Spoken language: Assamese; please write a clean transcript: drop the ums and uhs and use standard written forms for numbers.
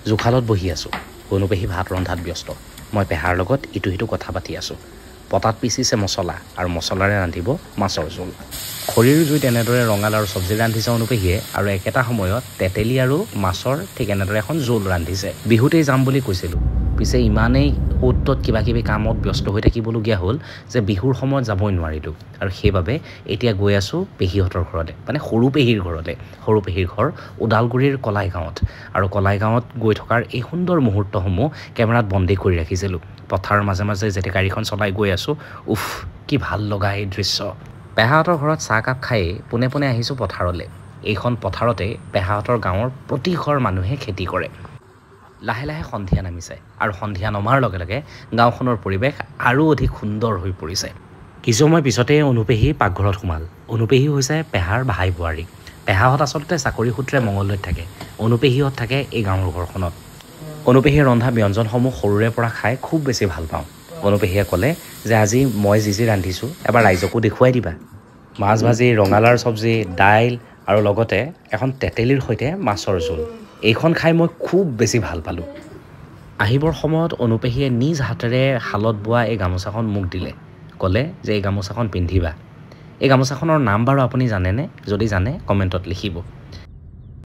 জোখালত বহি আছোঁ অনুপেহী ভাত ৰন্ধাত ব্যস্ত মই পেহাৰ লগত ইটো সিটো কথা পাতি আছোঁ পতাত পিচিছে মছলা আৰু মছলাৰে ৰান্ধিব মাছৰ জোল খৰিৰ জুইত এনেদৰে ৰঙালাও আৰু চব্জি ৰান্ধিছে অনুপেহীয়ে আৰু একেটা সময়ত তেতেলী আৰু মাছৰ ঠিক এনেদৰে এখন জোল ৰান্ধিছে বিহুতেই যাম বুলি কৈছিলোঁ পিছে ইমানেই উত্তত কিবা কিবি কামত ব্যস্ত হৈ থাকিবলগীয়া হ'ল যে বিহুৰ সময়ত যাবই নোৱাৰিলোঁ আৰু সেইবাবে এতিয়া গৈ আছোঁ পেহীহঁতৰ ঘৰলৈ মানে সৰু পেহীৰ ঘৰলৈ সৰু পেহীৰ ঘৰ ওদালগুৰিৰ কলাই গাঁৱত আৰু কলাই গাঁৱত গৈ থকাৰ এই সুন্দৰ মুহূৰ্তসমূহ কেমেৰাত বন্দী কৰি ৰাখিছিলোঁ পথাৰৰ মাজে মাজে যেতিয়া গাড়ীখন চলাই গৈ আছোঁ উফ কি ভাল লগা এই দৃশ্য পেহাহঁতৰ ঘৰত চাহকাপ খায়েই পোনে পোনে আহিছোঁ পথাৰলৈ এইখন পথাৰতে পেহাহঁতৰ গাঁৱৰ প্ৰতি ঘৰ মানুহে খেতি কৰে লাহে লাহে সন্ধিয়া নামিছে আৰু সন্ধিয়া নমাৰ লগে লগে গাঁওখনৰ পৰিৱেশ আৰু অধিক সুন্দৰ হৈ পৰিছে কিছু সময় পিছতেই অনুপেহী পাকঘৰত সোমাল অনুপেহী হৈছে পেহাৰ ভাই বোৱাৰী পেহাহঁত আচলতে চাকৰি সূত্ৰে মঙলদৈত থাকে অনুপেহীহঁত থাকে এই গাঁৱৰ ঘৰখনত অনুপেহীয়ে ৰন্ধা ব্যঞ্জনসমূহ সৰুৰে পৰা খাই খুব বেছি ভাল পাওঁ অনুপেহীয়ে ক'লে যে আজি মই যি ৰান্ধিছোঁ এবাৰ ৰাইজকো দেখুৱাই দিবা মাছ ভাজি ৰঙালাওৰ চব্জি দাইল আৰু লগতে এখন তেতেলীৰ সৈতে মাছৰ জোল এইখন খাই মই খুব বেছি ভাল পালোঁ আহিবৰ সময়ত অনুপেহীয়ে নিজ হাতেৰে শালত বোৱা এই গামোচাখন মোক দিলে ক'লে যে এই গামোচাখন পিন্ধিবা এই গামোচাখনৰ নাম বাৰু আপুনি জানেনে যদি জানে কমেণ্টত লিখিব